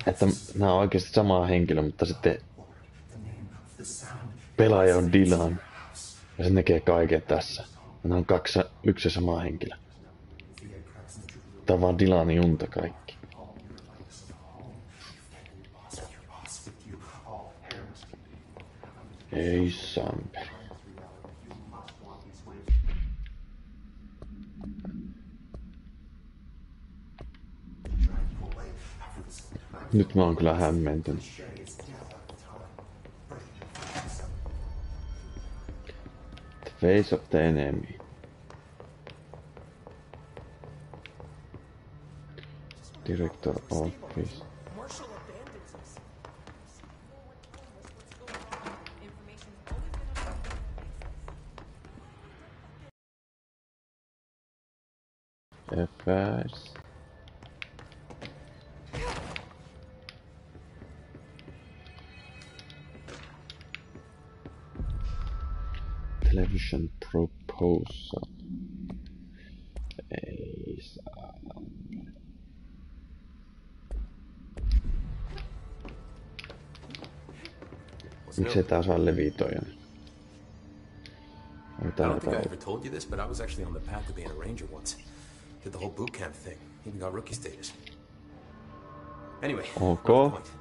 Että nämä on oikeasti sama henkilö, mutta sitten pelaaja on Dylan. Ja se näkee kaiken tässä. Nämä on yksi ja sama henkilö. Tää on vaan Dylanin unta kaikki. Ei samperi. Nyt mä oon kyllä hämmentynyt. The face of the enemy. Director office. Affairs. Television proposal. Ei saa. Miksei tää saa levitoja? I don't think I ever told you this, but I was actually on the path to being a ranger once. Did the whole boot camp thing. Even got rookie status. Anyway, point.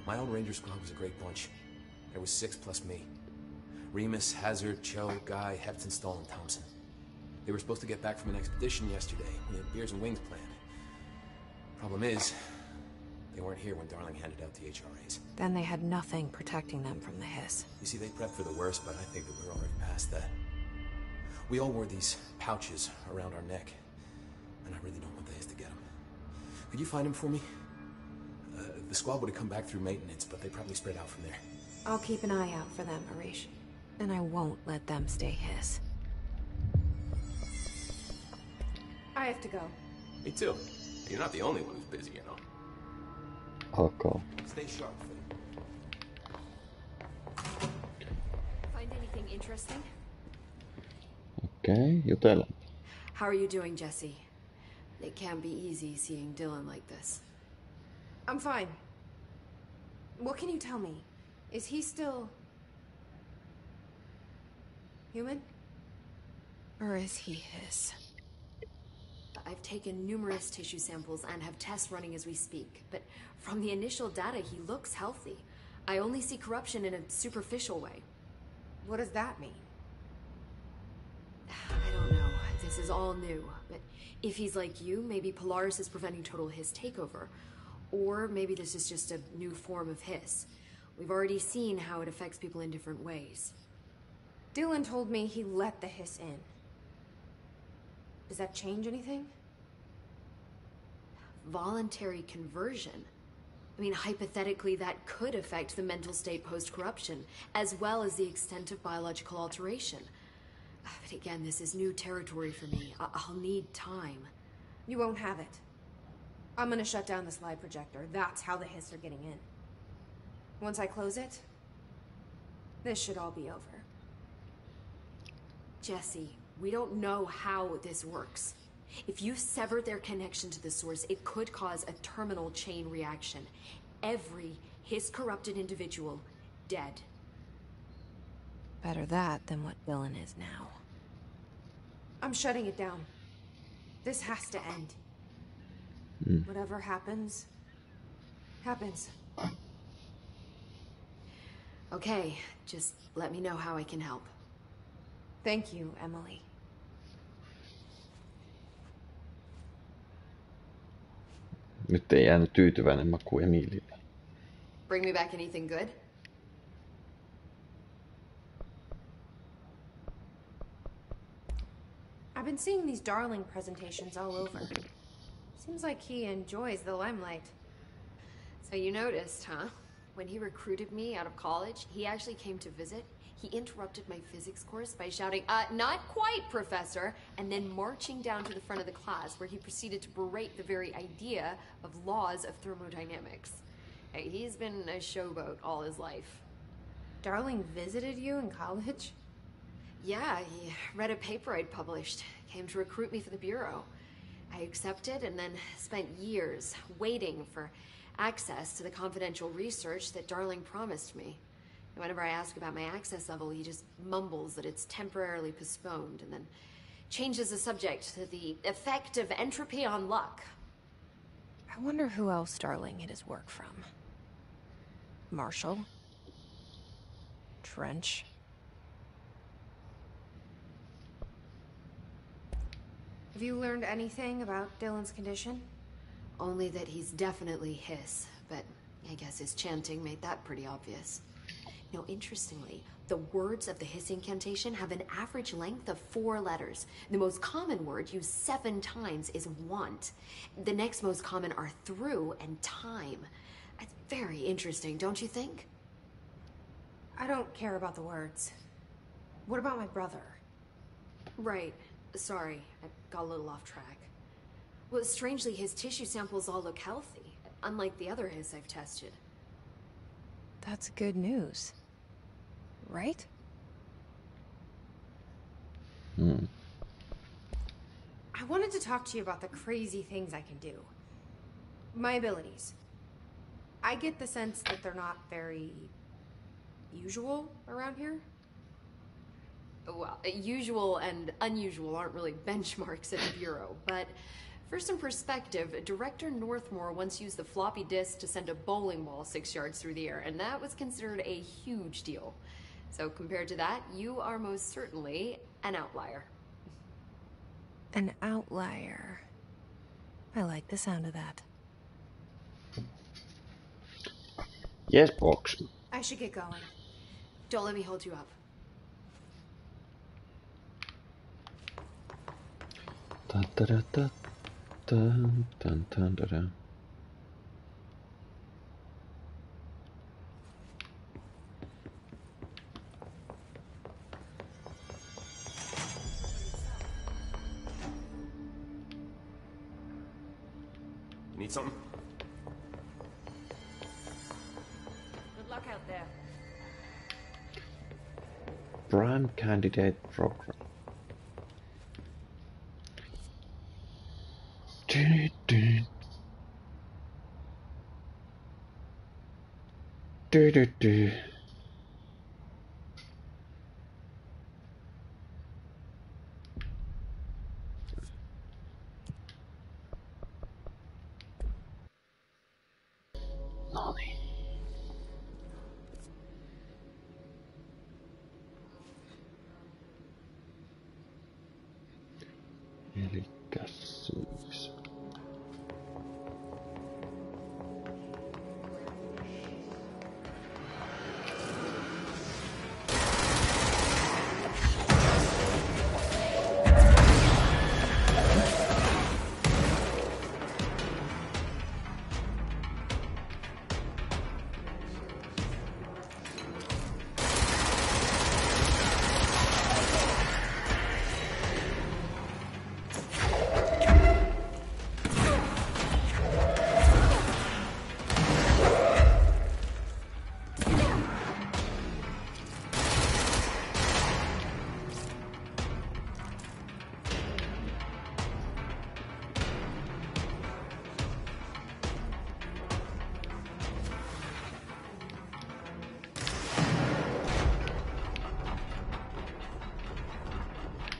My old ranger squad was a great bunch. There was 6 plus me. Remus, Hazard, Cho, Guy, Heftonstall, and Thompson. They were supposed to get back from an expedition yesterday. We had beers and wings planned. Problem is, they weren't here when Darling handed out the HRAs. Then they had nothing protecting them from the hiss. You see, they prepped for the worst, but I think that we're already past that. We all wore these pouches around our neck, and I really don't want the hiss to get them. Could you find them for me? The squad would have come back through maintenance, but they probably spread out from there. I'll keep an eye out for them, Arish. And I won't let them stay hiss. I have to go. Me too. You're not the only one who's busy, you know. Okay. Stay sharp, Phil. Find anything interesting? Okay, jutella. How are you doing, Jesse? It can't be easy seeing Dylan like this. I'm fine. What can you tell me? Is he still human? Or is he his? I've taken numerous tissue samples and have tests running as we speak, but from the initial data, he looks healthy. I only see corruption in a superficial way. What does that mean? I don't know. This is all new, but if he's like you, maybe Polaris is preventing total hiss takeover. Or maybe this is just a new form of hiss. We've already seen how it affects people in different ways. Dylan told me he let the hiss in. Does that change anything? Voluntary conversion. I mean, hypothetically, that could affect the mental state post-corruption, as well as the extent of biological alteration. But again, this is new territory for me. I'll need time. You won't have it. I'm gonna shut down the slide projector. That's how the hiss are getting in. Once I close it, this should all be over. Jesse, we don't know how this works. If you sever their connection to the source, it could cause a terminal chain reaction. Every hiss-corrupted individual dead. Better that than what Dylan is now. I'm shutting it down. This has to end. Whatever happens, happens. Okay, just let me know how I can help. Thank you, Emily. Nyt ei jäänyt tyytyväinen maku Emilille. Bring me back anything good? I've been seeing these Darling presentations all over. Seems like he enjoys the limelight. So you noticed, huh? When he recruited me out of college, he actually came to visit. He interrupted my physics course by shouting, not quite, Professor, and then marching down to the front of the class where he proceeded to berate the very idea of laws of thermodynamics. Hey, he's been a showboat all his life. Darling visited you in college? Yeah, he read a paper I'd published, came to recruit me for the Bureau. I accepted and then spent years waiting for access to the confidential research that Darling promised me. And whenever I ask about my access level, he just mumbles that it's temporarily postponed and then changes the subject to the effect of entropy on luck. I wonder who else Darling hid his work from. Marshall? Trench? Have you learned anything about Dylan's condition? Only that he's definitely hiss, but I guess his chanting made that pretty obvious. You know, interestingly, the words of the hiss incantation have an average length of 4 letters. The most common word used 7 times is want. The next most common are through and time. It's very interesting, don't you think? I don't care about the words. What about my brother? Right. Sorry, I got a little off track. Well, strangely, his tissue samples all look healthy, unlike the other hiss I've tested. That's good news. Right? I wanted to talk to you about the crazy things I can do. My abilities. I get the sense that they're not very usual around here. Well, usual and unusual aren't really benchmarks at the Bureau, but for some perspective, Director Northmore once used the floppy disk to send a bowling ball 6 yards through the air, and that was considered a huge deal. So compared to that, you are most certainly an outlier. An outlier. I like the sound of that. Yes, box. I should get going. Don't let me hold you up. Dun, dun, dun, dun, dun, dun, dun, dun, dun. Need something? Good luck out there. Prime candidate program. Do, do. Do, do, do. Noni. Elikkäs siis.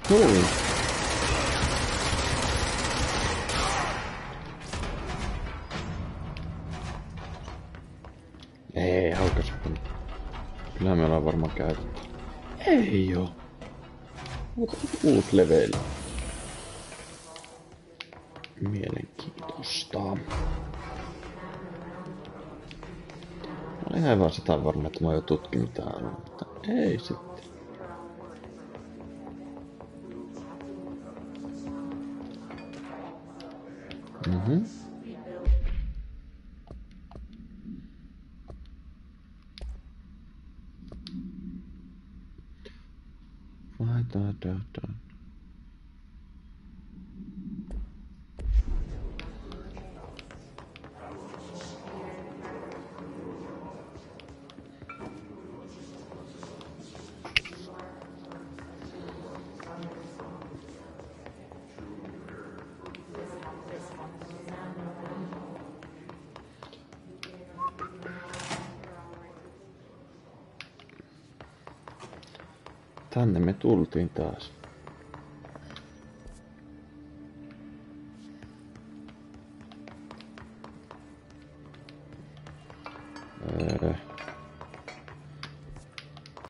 Cool. Ei, haukasipun. Kyllä me ollaan varmaan käytetty. Ei oo. Uut leveli. Mielenkiintoista. Mä olin aivan sitä varma, että mä oon jo tutkinut täällä, mutta ei sitten. Mhm. Vai da. Tänne me tultiin taas.